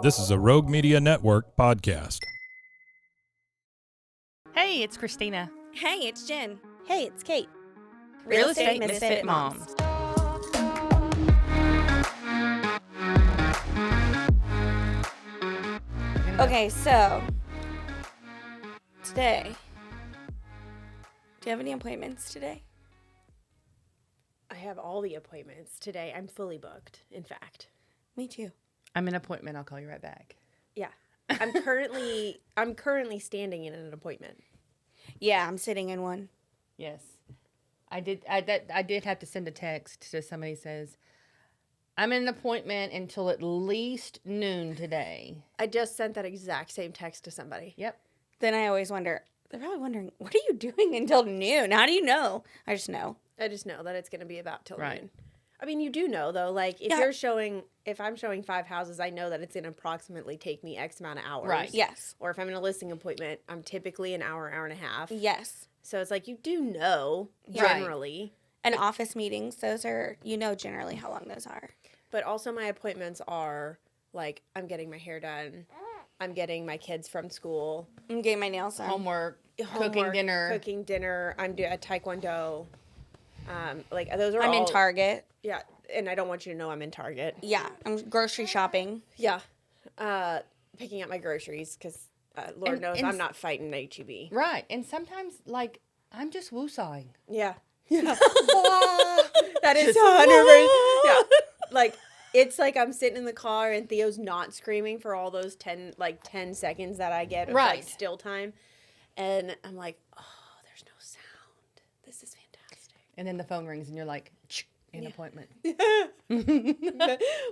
This is a Rogue Media Network podcast. Hey, it's Christina. Hey, it's Jen. Hey, it's Kate. Real Estate Misfit Moms. Okay, so today, do you have any appointments today? I have all the appointments today. I'm fully booked, in fact. Me too. I'm in an appointment. I'll call you right back. Yeah. I'm currently standing in an appointment. Yeah, I'm sitting in one. Yes. I did have to send a text to somebody says, I'm in an appointment until at least noon today. I just sent that exact same text to somebody. Yep. Then I always wonder, they're probably wondering, what are you doing until noon? How do you know? I just know. I just know that it's going to be about till Right. noon. I mean, you do know, though. Like, if I'm showing 5 houses, I know that it's going to approximately take me X amount of hours. Right. Yes. Or if I'm in a listing appointment, I'm typically an hour and a half. Yes. So it's like, you do know, Right. generally. And office meetings, those are, generally how long those are. But also my appointments are, like, I'm getting my hair done. I'm getting my kids from school. I'm getting my nails done. Homework, cooking Cooking dinner. I'm doing a taekwondo. Like, those are I'm all... in Target. Yeah, and I don't want you to know I'm in Target. Yeah, I'm grocery shopping. Yeah. Picking up my groceries, because Lord knows I'm not fighting HEB. Right. And sometimes, like, I'm just woosawing. Yeah. Yeah. That is 100%. Yeah. Like, it's like I'm sitting in the car and Theo's not screaming for all those 10 seconds that I get of Right. like still time. And I'm like, oh, there's no sound. This is fantastic. And then the phone rings and you're like, an appointment. What is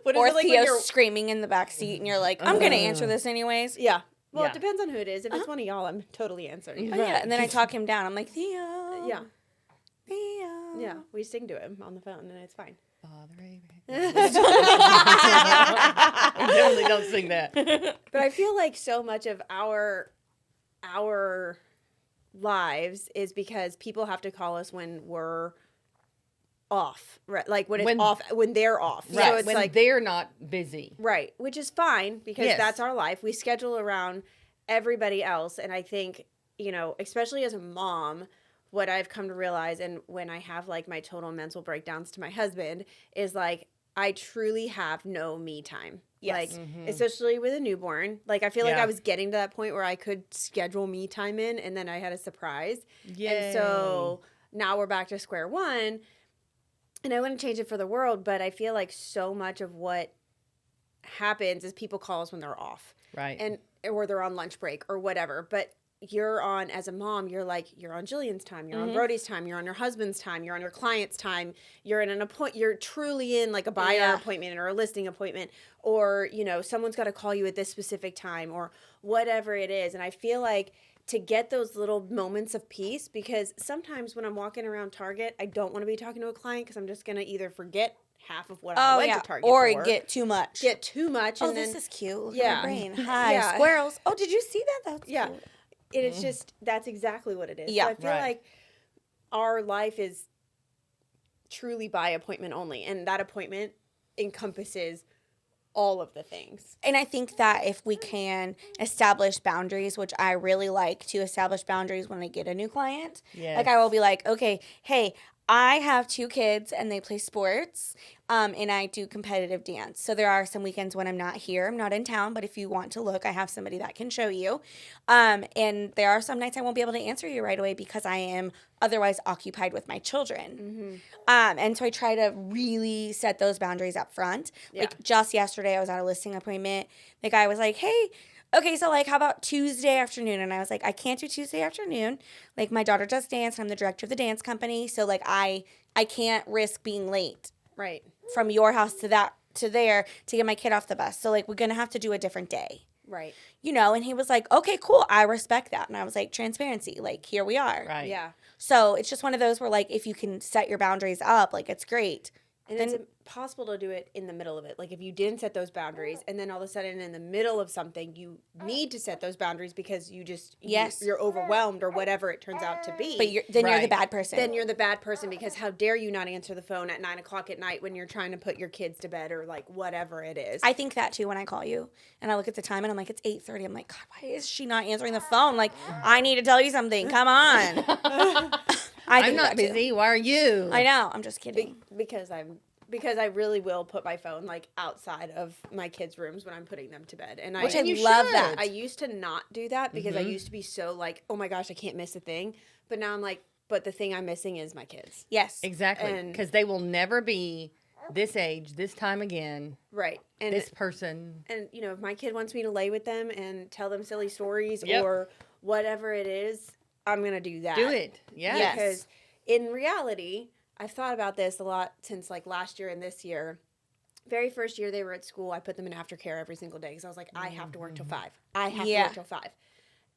Or it like when Theo's you're... screaming in the back seat and you're like, I'm going to answer this anyways. Yeah. Well, Yeah. it depends on who it is. If it's one of y'all, I'm totally answering. Oh, yeah, and then I talk him down. I'm like, Theo. Yeah. Theo. Yeah. We sing to him on the phone and it's fine. Father Abraham. We definitely don't sing that. But I feel like so much of our lives is because people have to call us when we're off, right? Like when it's off, when they're off. Right. So it's when like, they're not busy. right, which is fine because Yes. that's our life. We schedule around everybody else. And I think, especially as a mom, what I've come to realize, and when I have like my total mental breakdowns to my husband, is like, I truly have no me time. Yes. Like, especially with a newborn. Like, I feel like Yeah. I was getting to that point where I could schedule me time in, and then I had a surprise. Yay. And so now we're back to square one. And I wouldn't change it for the world, but I feel like so much of what happens is people call us when they're off. Right. Or they're on lunch break or whatever. But you're on, as a mom, you're on Jillian's time, you're on Brody's time, you're on your husband's time, you're on your client's time, you're in you're truly in like a buyer appointment or a listing appointment, or, someone's got to call you at this specific time or whatever it is. And I feel like to get those little moments of peace, because sometimes when I'm walking around Target, I don't want to be talking to a client because I'm just going to either forget half of what I went to Target or for. get too much. Get too much. Oh, and then, this is cute. Look Yeah. at my brain. Hi, Yeah. squirrels. Oh, did you see that? That's Yeah. cute. And it's just, that's exactly what it is. Yeah. So I feel Right. like our life is truly by appointment only. And that appointment encompasses all of the things. And I think that if we can establish boundaries, which I really like to establish boundaries when I get a new client, Yes. like I will be like, okay, hey, I have 2 kids and they play sports, and I do competitive dance. So there are some weekends when I'm not here. I'm not in town, but if you want to look, I have somebody that can show you. And there are some nights I won't be able to answer you right away because I am otherwise occupied with my children. And so I try to really set those boundaries up front. Yeah. Like just yesterday, I was at a listing appointment. The guy was like, hey, okay, so like, how about Tuesday afternoon? And I was like, I can't do Tuesday afternoon. Like, my daughter does dance, and I'm the director of the dance company. So like, I can't risk being late Right. from your house to there to get my kid off the bus. So like, we're gonna have to do a different day. Right. And he was like, okay, cool, I respect that. And I was like, transparency, like, here we are. Right. Yeah. So it's just one of those where like, if you can set your boundaries up, like, it's great. And it's impossible to do it in the middle of it. Like if you didn't set those boundaries and then all of a sudden in the middle of something, you need to set those boundaries because you just, you're overwhelmed or whatever it turns out to be. But then you're the Right. bad person. Then you're the bad person because how dare you not answer the phone at 9:00 at night when you're trying to put your kids to bed or like whatever it is. I think that too when I call you and I look at the time and I'm like, it's 8:30. I'm like, God, why is she not answering the phone? Like, I need to tell you something. Come on. I'm not busy. Why are you? I know. I'm just kidding. because I really will put my phone like outside of my kids' rooms when I'm putting them to bed. And Which I you love should. that. I used to not do that because I used to be so like, oh my gosh, I can't miss a thing. But now I'm like, but the thing I'm missing is my kids. Yes. Exactly. And- Because they will never be this age, this time again, Right. And this person. and you know, if my kid wants me to lay with them and tell them silly stories Yep. or whatever it is, I'm going to do that. Do it. Yeah. Yes. Because in reality, I've thought about this a lot since like last year and this year. Very first year they were at school, I put them in aftercare every single day because I was like, I have to work till 5. I have to work till 5.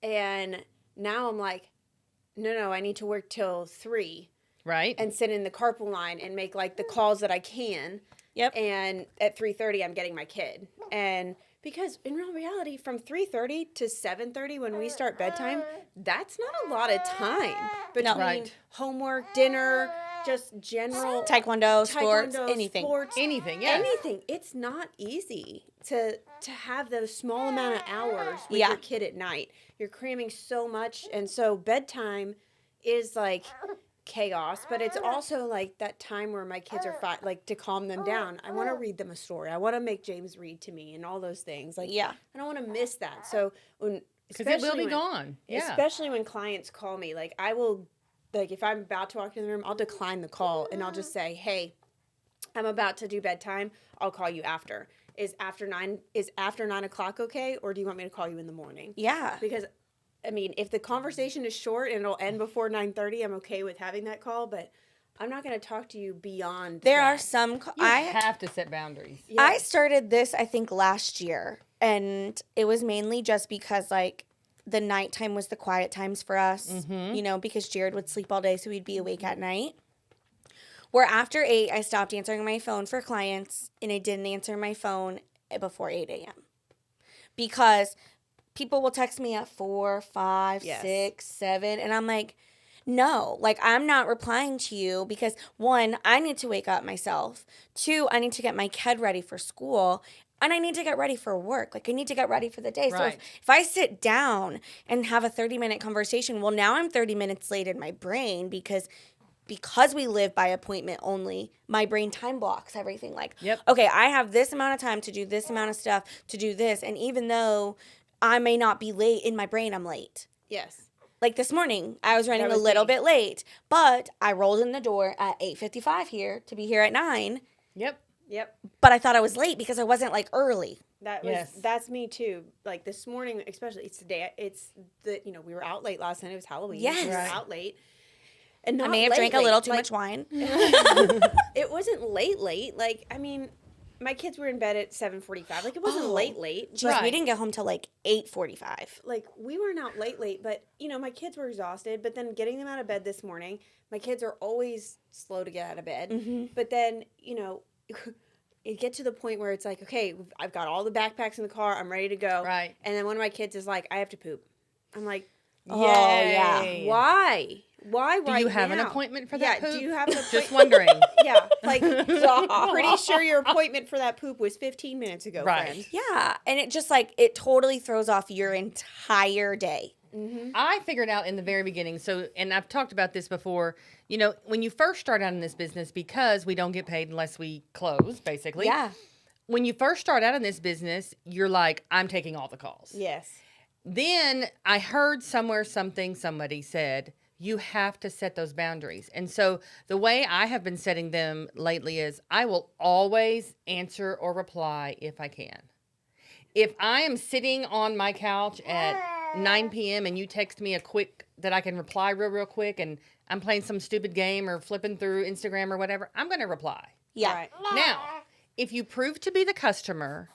And now I'm like, no, I need to work till 3 Right. and sit in the carpool line and make like the calls that I can. Yep. And at 3:30 I'm getting my kid. And because in real reality from 3:30 to 7:30 when we start bedtime, that's not a lot of time between Right. homework, dinner, just general Taekwondo, sports, taekwondo, anything. sports, Anything. Yes. anything. It's not easy to have those small amount of hours with Yeah. your kid at night. You're cramming so much, and so bedtime is like chaos, but it's also like that time where my kids are like to calm them down. I want to read them a story. I want to make James read to me and all those things. Like, Yeah. I don't want to miss that. So when Because it will especially be when- gone. Yeah. Especially when clients call me, like I will, like if I'm about to walk in the room, I'll decline the call and I'll just say, "Hey, I'm about to do bedtime. I'll call you after. Is after 9 o'clock okay, or do you want me to call you in the morning?" Yeah. Because, I mean, if the conversation is short and it'll end before 9:30, I'm okay with having that call. But I'm not going to talk to you beyond. There that. are some. You have to set boundaries. Yeah. I started this, I think, last year. And it was mainly just because, like, the nighttime was the quiet times for us, you know, because Jared would sleep all day, so we'd be awake at night. Where after 8, I stopped answering my phone for clients, and I didn't answer my phone before 8 a.m. Because people will text me at 4, 5, Yes. 6, 7, and I'm like, no, like I'm not replying to you because 1, I need to wake up myself. 2, I need to get my kid ready for school. And I need to get ready for work. Like I need to get ready for the day. So Right. if I sit down and have a 30-minute conversation, well, now I'm 30 minutes late in my brain because we live by appointment only, my brain time blocks everything. Like, Yep. okay, I have this amount of time to do this amount of stuff, to do this. And even though I may not be late, in my brain, I'm late. Yes. Like this morning, I was running That a was little me. bit late, but I rolled in the door at 8:55 here to be here at 9. Yep. Yep. But I thought I was late because I wasn't like early. Yes. That's me too. Like this morning, especially it's today. It's the we were out late last night. It was Halloween. Yes. we were Right. out late. And not I may have late, drank a late. little too Like, much wine. It wasn't late. Like I mean, my kids were in bed at 7:45. Like it wasn't Oh. late. Jeez, Right. we didn't get home till like 8:45. Like we weren't out late, but my kids were exhausted. But then getting them out of bed this morning, my kids are always slow to get out of bed. Mm-hmm. But then it get to the point where it's like, okay, I've got all the backpacks in the car. I'm ready to go. Right. And then one of my kids is like, I have to poop. I'm like, Oh, yeah. Yay. why? Why Do right you have an now? appointment for Yeah. that poop? Do you have an Just appointment? wondering. Yeah. Like, pretty sure your appointment for that poop was 15 minutes ago, Right. friend. Yeah, and it just like it totally throws off your entire day. I figured out in the very beginning, and I've talked about this before, when you first start out in this business, because we don't get paid unless we close, basically. Yeah. When you first start out in this business, you're like, I'm taking all the calls. Yes. Then I heard somebody said, you have to set those boundaries. And so the way I have been setting them lately is I will always answer or reply if I can. If I am sitting on my couch at 9 p.m. and you text me that I can reply real quick, and I'm playing some stupid game or flipping through Instagram or whatever, I'm going to reply. Yeah. Right. Now, if you prove to be the customer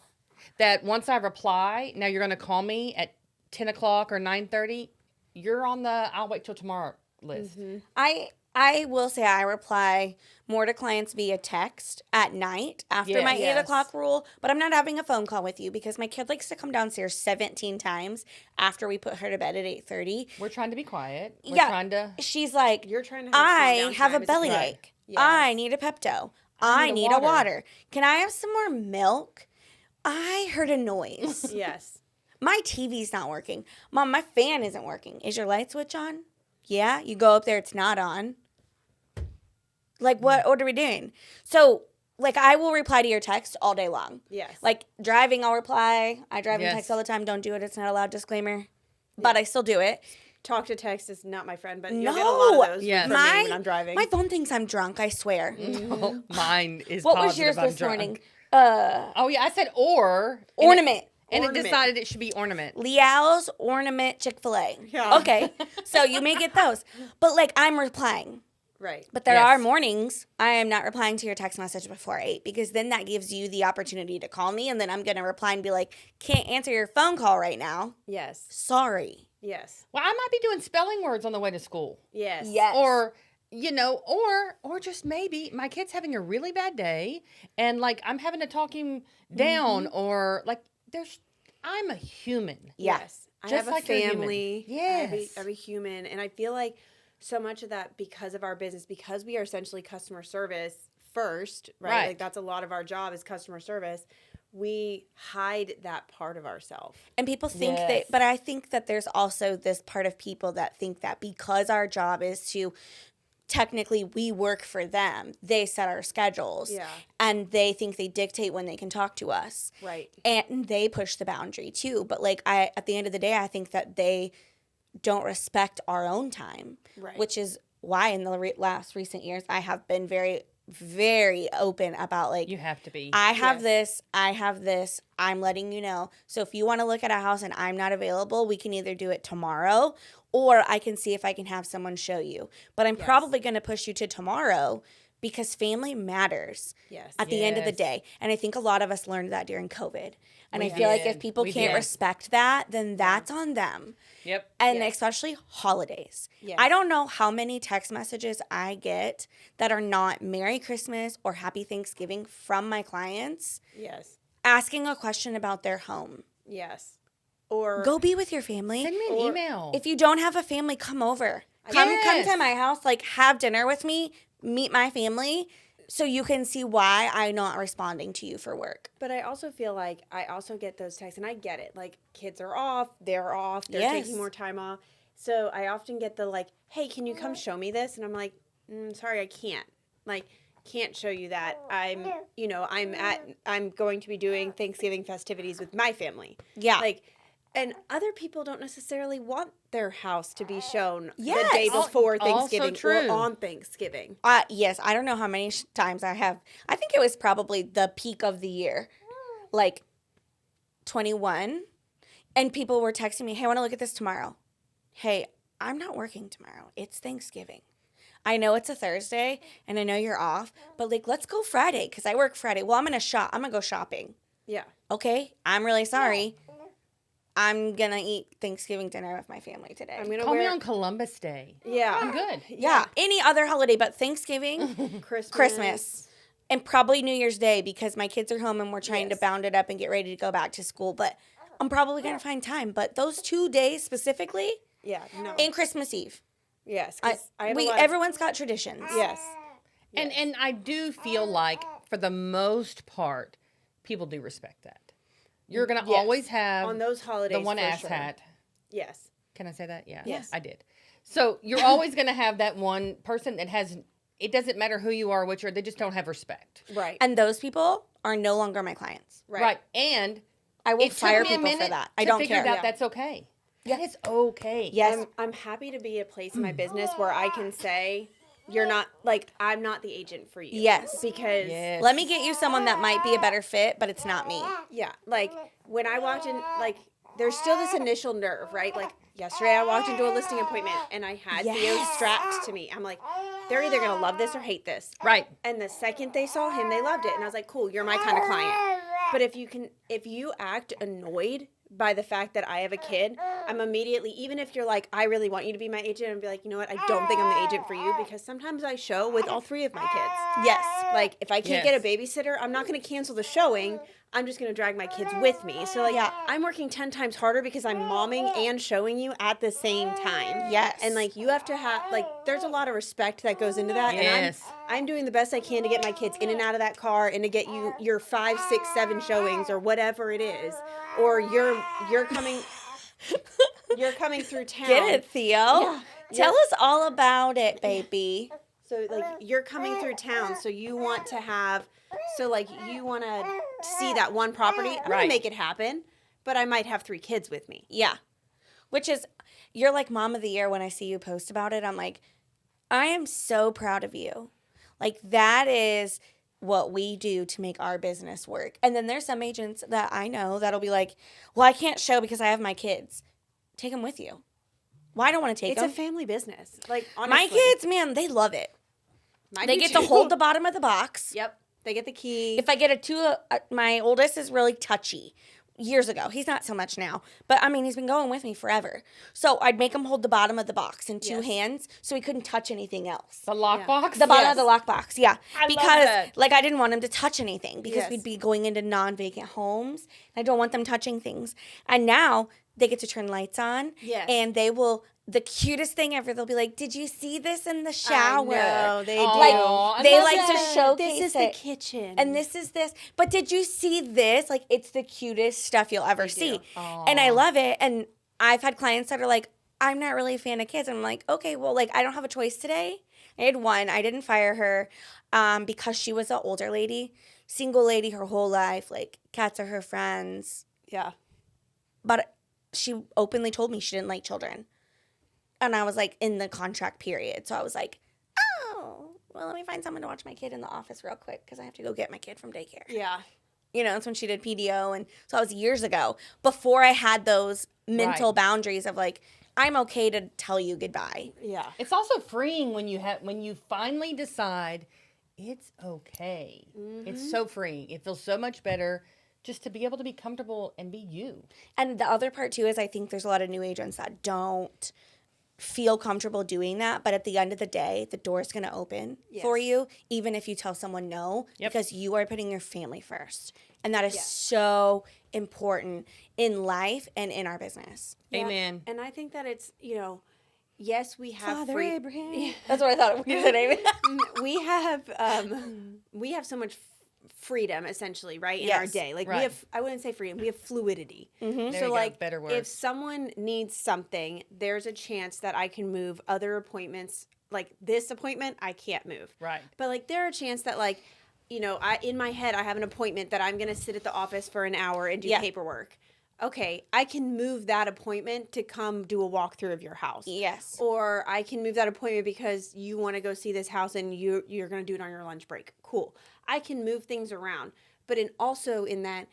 that once I reply, now you're going to call me at 10 o'clock or 9:30, you're on the I'll wait till tomorrow list. I I will say I reply more to clients via text at night after my 8 Yes. o'clock rule, but I'm not having a phone call with you because my kid likes to come downstairs 17 times after we put her to bed at 8:30. We're trying to be quiet. We're Yeah. trying to. She's like, You're trying to have calm I down have a time as a bellyache. parent. Yes. I need a Pepto. I need a need a water. water. Can I have some more milk? I heard a noise. Yes. My TV's not working. Mom, my fan isn't working. Is your light switch on? Yeah. You go up there, it's not on. Like, what are we doing? So, like, I will reply to your text all day long. Yes. Like, driving, I'll reply. I drive and Yes. text all the time. Don't do it. It's not allowed. Disclaimer. But I still do it. talk to text is not my friend, but you'll No. get a lot of those Yes. from me when I'm driving. My phone thinks I'm drunk, I swear. Oh, mine is. What was positive yours I'm this drunk. morning? Oh yeah, I said or and Ornament. and Ornament. it decided it should be ornament. Leal's Ornament Chick-fil-A. Yeah. Okay. So you may get those. But like I'm replying. Right. But there Yes. are mornings I am not replying to your text message before 8 because then that gives you the opportunity to call me and then I'm going to reply and be like, can't answer your phone call right now. Yes. Sorry. Yes. Well, I might be doing spelling words on the way to school, Yes. Yes. or or just maybe my kid's having a really bad day, and like I'm having to talk him down, or like I'm a human. Yeah. Yes. I Just have a like you're human. family. Yes. I'm a human. And I feel like so much of that because of our business, because we are essentially customer service first, right? Right. Like that's a lot of our job is customer service. We hide that part of ourselves. And people think Yes. that, but I think that there's also this part of people that think that because our job is to technically we work for them, they set our schedules. Yeah. And they think they dictate when they can talk to us. Right. And they push the boundary too. But like at the end of the day, I think that they don't respect our own time. Right. Which is why in the last recent years, I have been very, very open about like, You have to be. I have Yes. this, I have this, I'm letting you know. So if you want to look at a house and I'm not available, we can either do it tomorrow or I can see if I can have someone show you. But I'm Yes. probably going to push you to tomorrow because family matters Yes. at the end of the Yes. day. And I think a lot of us learned that during COVID. And We I feel like did. if people We can't did. respect that, then that's on them. Yep. And Yes. especially holidays. Yes. I don't know how many text messages I get that are not Merry Christmas or Happy Thanksgiving from my clients Yes. asking a question about their home. Yes. Or Go be with your family. Send me an Or email. If you don't have a family, come over. Come Yes. to my house, like have dinner with me, meet my family so you can see why I'm not responding to you for work. But I also feel like I also get those texts, and I get it. Like, kids are off, they're Yes. taking more time off. So I often get the, like, hey, can you come show me this? And I'm like, sorry, I can't. Like, can't show you that. I'm going to be doing Thanksgiving festivities with my family. Yeah. Like, and other people don't necessarily want their house to be shown Yes. the day before Also Thanksgiving true. or on Thanksgiving. Yes, I don't know how many times I have. I think it was probably the peak of the year, like 21. And people were texting me, hey, I want to look at this tomorrow. Hey, I'm not working tomorrow. It's Thanksgiving. I know it's a Thursday and I know you're off, but like, let's go Friday because I work Friday. Well, I'm going to shop. I'm going to go shopping. Yeah. Okay. I'm really sorry. I'm going to eat Thanksgiving dinner with my family today. I'm going to Call me wear. on Columbus Day. Yeah. I'm good. yeah. Any other holiday but Thanksgiving. Christmas, and probably New Year's Day because my kids are home and we're trying to Yes. bound it up and get ready to go back to school. But I'm probably going to find time. But those 2 days specifically Yeah. No. and Christmas Eve. Yes. 'Cause I have a lot of- Everyone's got traditions. Yes. And I do feel like for the most part, people do respect that. You're gonna Yes. always have On those holidays. the one for ass sure. hat. Yes. Can I say that? Yeah. Yes. I did. So you're always gonna have that one person that has. It doesn't matter who you are, what you're. They just don't have respect. Right. And those people are no longer my clients. Right. And I will it took fire me a people for minute that. I to don't figure care. out Yeah. that's okay. That is okay. Yes. I'm happy to be at a place in my business where I can say, you're not, like, I'm not the agent for you. Yes. Because, Yes. Let me get you someone that might be a better fit, but it's not me. yeah, like, when I walked in, like, there's still this initial nerve, right? Like, yesterday I walked into a listing appointment and I had Theo Yes. strapped to me. I'm like, they're either going to love this or hate this. Right. And the second they saw him, they loved it. And I was like, cool, you're my kind of client. But if you act annoyed by the fact that I have a kid, I'm immediately, even if you're like, I really want you to be my agent, and be like, you know what, I don't think I'm the agent for you, because sometimes I show with all 3 of my kids. Yes. Like, if I can't get a babysitter, I'm not going to cancel the showing. I'm just going to drag my kids with me. So, like, I'm working 10 times harder because I'm momming and showing you at the same time. Yes. And, like, you have to have, like, there's a lot of respect that goes into that. Yes. And I'm doing the best I can to get my kids in and out of that car and to get you your 5, 6, 7 showings or whatever it is. Or you're coming through town. Get it, Theo? Yeah. Tell us all about it, baby. So, like, you're coming through town, so you want to see that one property. I'm going to make it happen, but I might have 3 kids with me. Yeah. Which is, you're like mom of the year when I see you post about it. I'm like, I am so proud of you. Like, that is what we do to make our business work. And then there's some agents that I know that'll be like, well, I can't show because I have my kids. Take them with you. Well, I don't want to take them. It's a family business. Like, honestly. My kids, man, they love it. Mine They do get too. to hold the bottom of the box. Yep. They get the key. If I get a 2, my oldest is really touchy. Years ago. He's not so much now. But, I mean, he's been going with me forever. So, I'd make him hold the bottom of the box in 2 hands so he couldn't touch anything else. The lockbox? The bottom of the lockbox, yeah. I love Because, that. like, I didn't want him to touch anything because Yes. we'd be going into non-vacant homes. And I don't want them touching things. And now they get to turn lights on. Yes. And they will, the cutest thing ever, they'll be like, did you see this in the shower? No, they do. Aw, I They love like to that. showcase This is it. the kitchen. And this is this. But did you see this? Like, it's the cutest stuff you'll ever see. And I love it. And I've had clients that are like, I'm not really a fan of kids. And I'm like, okay, well, like, I don't have a choice today. I had one. I didn't fire her because she was an older lady, single lady her whole life. Like, cats are her friends. Yeah. But she openly told me she didn't like children. And I was like, in the contract period. So I was like, oh, well, let me find someone to watch my kid in the office real quick because I have to go get my kid from daycare. Yeah. You know, that's when she did PDO. And so that was years ago, before I had those mental boundaries of like, I'm okay to tell you goodbye. Yeah. It's also freeing when you finally decide it's okay. It's so freeing. It feels so much better just to be able to be comfortable and be you. And the other part too is I think there's a lot of new agents that don't feel comfortable doing that, but at the end of the day, the door's going to open for you, even if you tell someone no, because you are putting your family first. And that is so important in life and in our business. Yeah. Amen. And I think that it's, you know, yes, we have Father Abraham. That's what I thought we said, Amy. we have so much freedom essentially, right, in Yes. our day. Like Right. we have, I wouldn't say freedom, we have fluidity. There you So go. like Better word. if someone needs something, there's a chance that I can move other appointments. Like this appointment, I can't move. Right. But like there are a chance that like, you know, in my head I have an appointment that I'm going to sit at the office for an hour and do paperwork. Okay, I can move that appointment to come do a walkthrough of your house. Yes. Or I can move that appointment because you want to go see this house and you're going to do it on your lunch break. Cool. I can move things around. But also in that,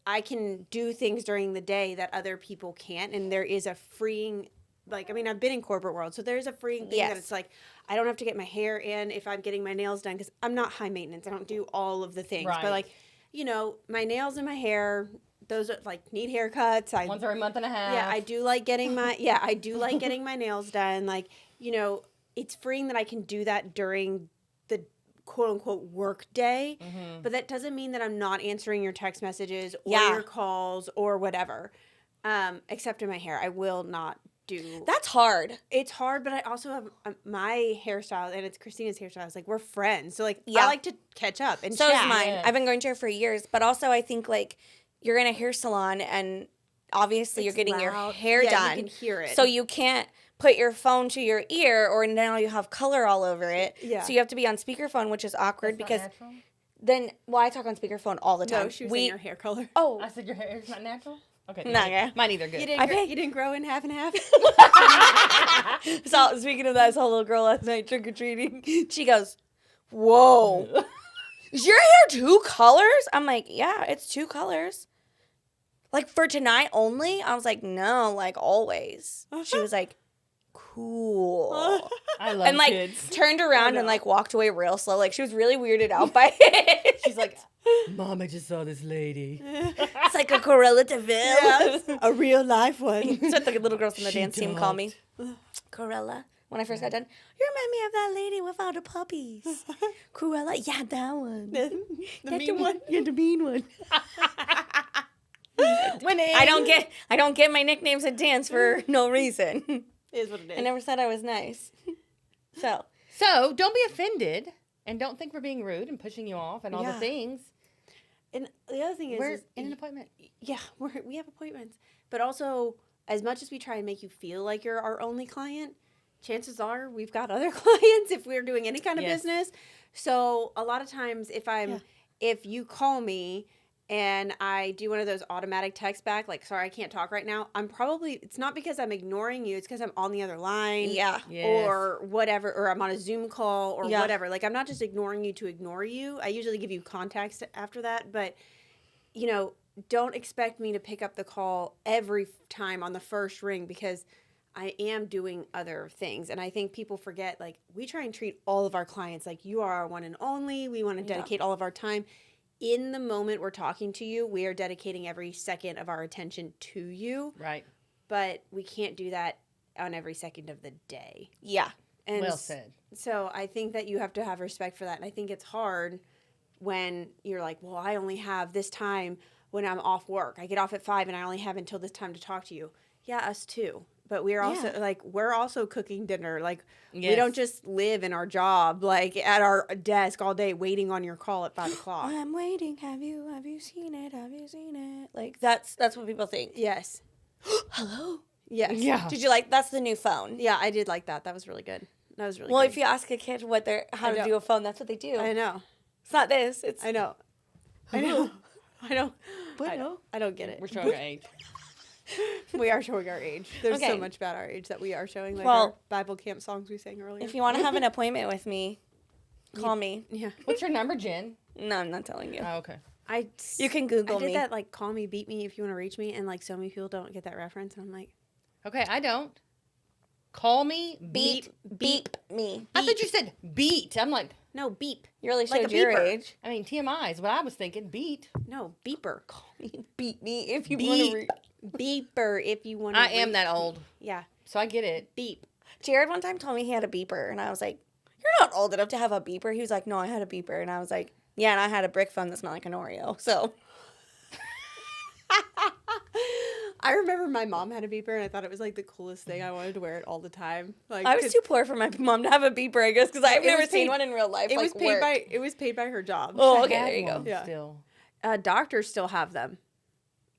I can do things during the day that other people can't. And there is a freeing, like, I mean, I've been in corporate world. So there's a freeing thing that it's like, I don't have to get my hair in if I'm getting my nails done because I'm not high maintenance. I don't do all of the things. Right. But like, you know, my nails and my hair, those are like need haircuts. Once every month and a half. Yeah, I do like getting my getting my nails done. Like, you know, it's freeing that I can do that during the quote unquote work day. Mm-hmm. But that doesn't mean that I'm not answering your text messages or Yeah. your calls or whatever. Except in my hair. I will not do That's hard. It's hard, but I also have my hairstyle, and it's Christina's hairstyle. It's like we're friends, so like Yeah. I like to catch up and So chat. is mine. Yes. I've been going to her for years, but also I think like you're in a hair salon and obviously you're It's getting your loud. hair Yeah, you done. can hear it. So you can't put your phone to your ear or now you have color all over it. Yeah. So you have to be on speakerphone, which is awkward That's not because natural? then, well, I talk on speakerphone all the time. No, she was saying your hair color. Oh, I said your hair is not natural? Okay. No, yeah. Mine either. Good. You I didn't, pay- you didn't grow in half and half. so speaking of that, I saw a little girl last night trick or treating. She goes, "Whoa, is your hair 2 colors?" I'm like, "Yeah, it's 2 colors." Like for tonight only? I was like, "No, like always." She was like, cool. I love And like kids. turned around and like walked away real slow. Like she was really weirded out by it. She's like, Mom, I just saw this lady. It's like a Cruella de Vil. A real life one. That's what the little girls from the She dance team call talked. me. Cruella. When I first got done, you remind me of that lady with all the puppies. Cruella, yeah, that one. The mean one. You're the mean one. Winning. I don't get my nicknames at dance for no reason. Is what it is. I never said I was nice. So So don't be offended, and don't think we're being rude and pushing you off and all the Yeah. things. And the other thing We're is in an appointment. yeah, we have appointments. But also, as much as we try and make you feel like you're our only client, chances are we've got other clients if we're doing any kind of Yes. business. So a lot of times if you call me and I do one of those automatic texts back, like, sorry, I can't talk right now, it's not because I'm ignoring you, it's because I'm on the other line. yeah. Yes. Or whatever, or I'm on a Zoom call or Yeah. whatever. Like, I'm not just ignoring you to ignore you. I usually give you context after that, but, you know, don't expect me to pick up the call every time on the first ring because I am doing other things. And I think people forget, like, we try and treat all of our clients like you are our one and only. We want to dedicate all of our time. In the moment we're talking to you, we are dedicating every second of our attention to you, Right. but we can't do that on every second of the day. Yeah. And Well said. So I think that you have to have respect for that. And I think it's hard when you're like, well, I only have this time when I'm off work. I get off at 5 and I only have until this time to talk to you. Yeah, us too. But we're also we're also cooking dinner. Like we Yes. don't just live in our job, like at our desk all day waiting on your call at 5 o'clock. I'm waiting. Have you seen it? Have you seen it? Like that's what people think. Yes. Hello. Yes. Yeah. Did you like? That's the new phone. Yeah, I did like that. That was really good. That was really Well, good. if you ask a kid how I to know. do a phone, that's what they do. I know. It's not this. It's I know. I know. I know. Bueno. I don't get it. We're showing our age. We are showing our age. There's so Okay. much about our age that we are showing, like Well, our Bible camp songs we sang earlier. if you want to have an appointment with me, call me. yeah, What's your number, Jen? No, I'm not telling you. Oh, okay. You can Google I did me. that like call me, beat me if you want to reach me, and like so many people don't get that reference, and I'm like, Okay, I don't. Call me, Beep, beep me. I thought you said beat. I'm like, no beep, You really Like showed a your beeper. age. I mean, TMI is what I was thinking. Beat. no beeper, Beat me if you Beep. want to. beeper if you want to. I am that old, Yeah, so I get it. beep. Jared one time told me he had a beeper, and I was like, "You're not old enough to have a beeper." He was like, "No, I had a beeper," and I was like, "Yeah, and I had a brick phone that smelled like an Oreo." So I remember my mom had a beeper, and I thought it was like the coolest thing. I wanted to wear it all the time. Like I was too poor for my mom to have a beeper, I guess, because I've It never was seen paid- one in real life. It like, was paid work. by her job. Oh, I okay, had there you go. one Yeah. Still. Doctors still have them.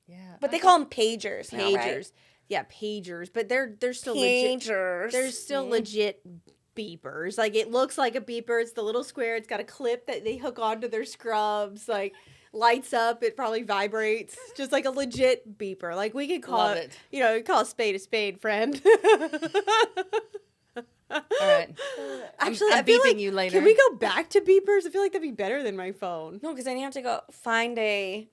Yeah. But they call them pagers. Now, Pagers. right? Yeah, pagers, but they're still legit. Pagers. There's still legit beepers. Like it looks like a beeper. It's the little square. It's got a clip that they hook onto their scrubs. Like lights up. It probably vibrates. Just like a legit beeper. Like we could call Love it. it. You know, call a spade, friend. All right. Actually, I'm I feel beeping like, you later. Can we go back to beepers? I feel like that'd be better than my phone. No, because then you have to go find a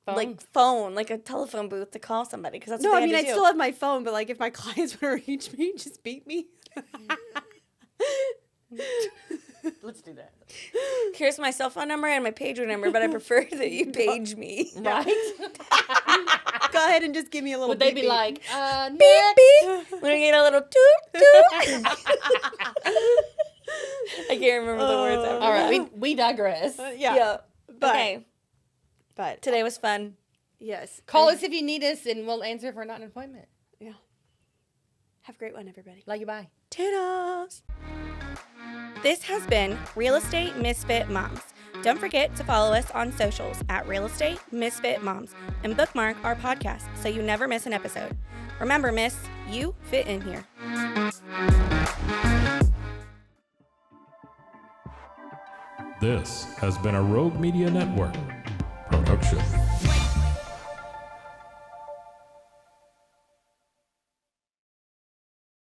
Phone? phone, like a telephone booth to call somebody. Because that's No, what I they mean I had to do. still have my phone, but like if my clients want to reach me, just beep me. Let's do that. Here's my cell phone number and my pager number, but I prefer that you page me. Right? Go ahead and just give me a little. Would they beep be beep. like, Beep next? beep. When we get a little toot toot. I can't remember the words. After All right, that. we digress. Yeah. But Okay. but Today was fun. yes. Call us if you need us, and we'll answer if we're not in an appointment. Yeah. Have a great one, everybody. Love you, bye. Toodles. This has been Real Estate Misfit Moms. Don't forget to follow us on socials at Real Estate Misfit Moms and bookmark our podcast so you never miss an episode. Remember, miss, you fit in here. This has been a Rogue Media Network production.